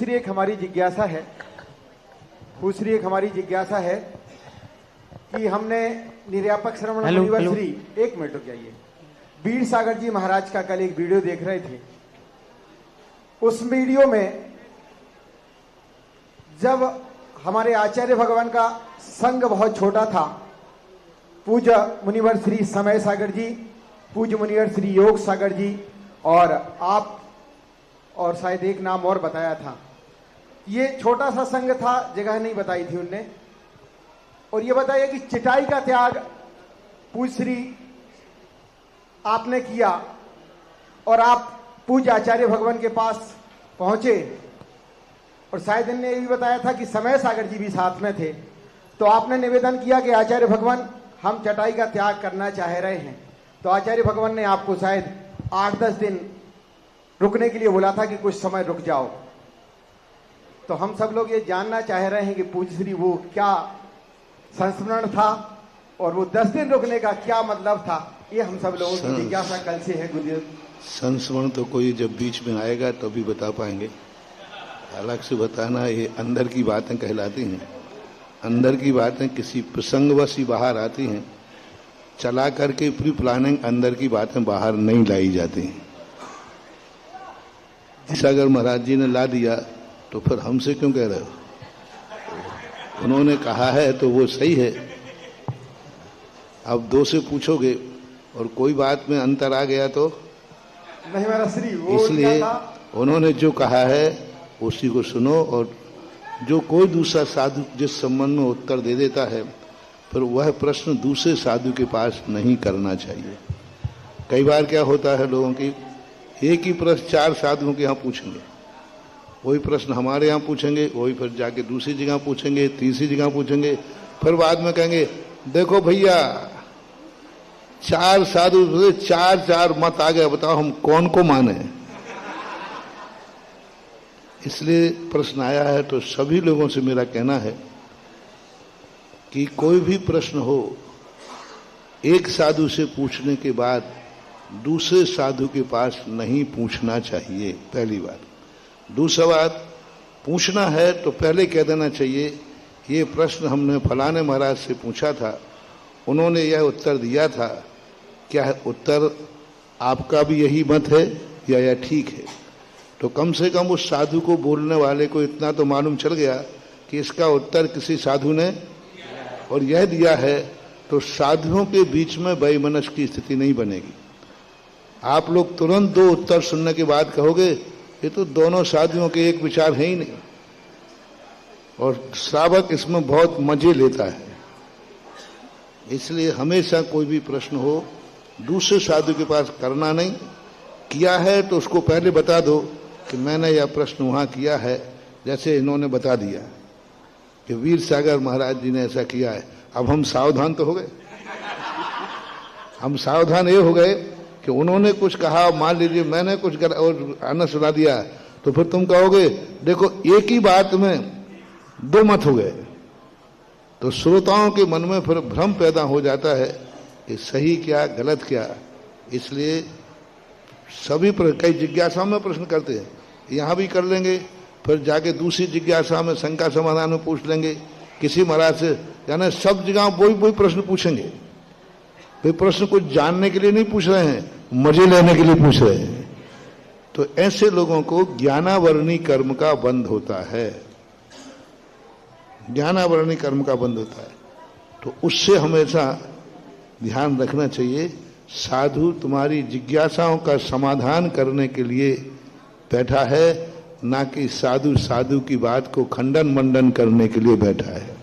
दूसरी एक हमारी जिज्ञासा है कि हमने निर्यापक श्रवण मुनिवर श्री, एक मिनट रुक जाइए, वीर सागर जी महाराज का कल एक वीडियो देख रहे थे। उस वीडियो में जब हमारे आचार्य भगवान का संघ बहुत छोटा था, पूज्य मुनिवर श्री समय सागर जी, पूज्य मुनिवर श्री योग सागर जी और आप, और शायद एक नाम और बताया था। ये छोटा सा संघ था, जगह नहीं बताई थी उनने, और ये बताया कि चटाई का त्याग पूज्य श्री आपने किया और आप पूज्य आचार्य भगवान के पास पहुंचे, और शायद इनने ये भी बताया था कि समय सागर जी भी साथ में थे। तो आपने निवेदन किया कि आचार्य भगवान हम चटाई का त्याग करना चाह रहे हैं, तो आचार्य भगवान ने आपको शायद 8-10 दिन रुकने के लिए बोला था कि कुछ समय रुक जाओ। तो हम सब लोग ये जानना चाह रहे हैं कि पूज्य श्री वो क्या संस्मरण था और वो 10 दिन रुकने का क्या मतलब था, ये हम सब लोगों की जिज्ञासा कल से है। गुरुदेव, संस्मरण तो कोई जब बीच में आएगा तभी तो बता पाएंगे, अलग से बताना ये अंदर की बातें कहलाती हैं। अंदर की बातें किसी प्रसंगवश ही बाहर आती हैं, चला करके प्री प्लानिंग अंदर की बातें बाहर नहीं लाई जाती हैं। सागर महाराज जी ने ला दिया तो फिर हमसे क्यों कह रहे हो? उन्होंने कहा है तो वो सही है। अब 2 से पूछोगे और कोई बात में अंतर आ गया तो नहीं मेरा श्री, वो इसलिए उन्होंने जो कहा है उसी को सुनो, और जो कोई दूसरा साधु जिस संबंध में उत्तर दे देता है फिर वह प्रश्न दूसरे साधु के पास नहीं करना चाहिए। कई बार क्या होता है, लोगों की एक ही प्रश्न 4 साधुओं के यहाँ पूछेंगे, वही प्रश्न हमारे यहाँ पूछेंगे, वही फिर जाके दूसरी जगह पूछेंगे, तीसरी जगह पूछेंगे, फिर बाद में कहेंगे देखो भैया 4 साधु 4 मत आ गए, बताओ हम कौन को माने। इसलिए प्रश्न आया है तो सभी लोगों से मेरा कहना है कि कोई भी प्रश्न हो, एक साधु से पूछने के बाद दूसरे साधु के पास नहीं पूछना चाहिए, पहली बात। दूसरा बात, पूछना है तो पहले कह देना चाहिए ये प्रश्न हमने फलाने महाराज से पूछा था, उन्होंने यह उत्तर दिया था, क्या है उत्तर आपका भी यही मत है या यह ठीक है? तो कम से कम उस साधु को, बोलने वाले को इतना तो मालूम चल गया कि इसका उत्तर किसी साधु ने और यह दिया है, तो साधुओं के बीच में वैमनस्य की स्थिति नहीं बनेगी। आप लोग तुरंत 2 उत्तर सुनने के बाद कहोगे ये तो दोनों साधुओं के एक विचार है ही नहीं, और श्रावक इसमें बहुत मजे लेता है। इसलिए हमेशा कोई भी प्रश्न हो दूसरे साधु के पास करना नहीं। किया है तो उसको पहले बता दो कि मैंने यह प्रश्न वहाँ किया है, जैसे इन्होंने बता दिया कि वीर सागर महाराज जी ने ऐसा किया है। अब हम सावधान तो हो गए, हम सावधान ये हो गए कि उन्होंने कुछ कहा, मान लीजिए मैंने कुछ और आना सुना दिया, तो फिर तुम कहोगे देखो एक ही बात में 2 मत हो गए, तो श्रोताओं के मन में फिर भ्रम पैदा हो जाता है कि सही क्या गलत क्या। इसलिए सभी कई जिज्ञासाओं में प्रश्न करते हैं, यहाँ भी कर लेंगे, फिर जाके दूसरी जिज्ञासा में शंका समाधान में पूछ लेंगे किसी महाराज से, यानी सब जगह वही प्रश्न पूछेंगे। वे प्रश्न कुछ जानने के लिए नहीं पूछ रहे हैं, मजे लेने के लिए पूछ रहे हैं। तो ऐसे लोगों को ज्ञानावरणी कर्म का बंध होता है, ज्ञानावरणी कर्म का बंध होता है। तो उससे हमेशा ध्यान रखना चाहिए, साधु तुम्हारी जिज्ञासाओं का समाधान करने के लिए बैठा है, ना कि साधु की बात को खंडन मंडन करने के लिए बैठा है।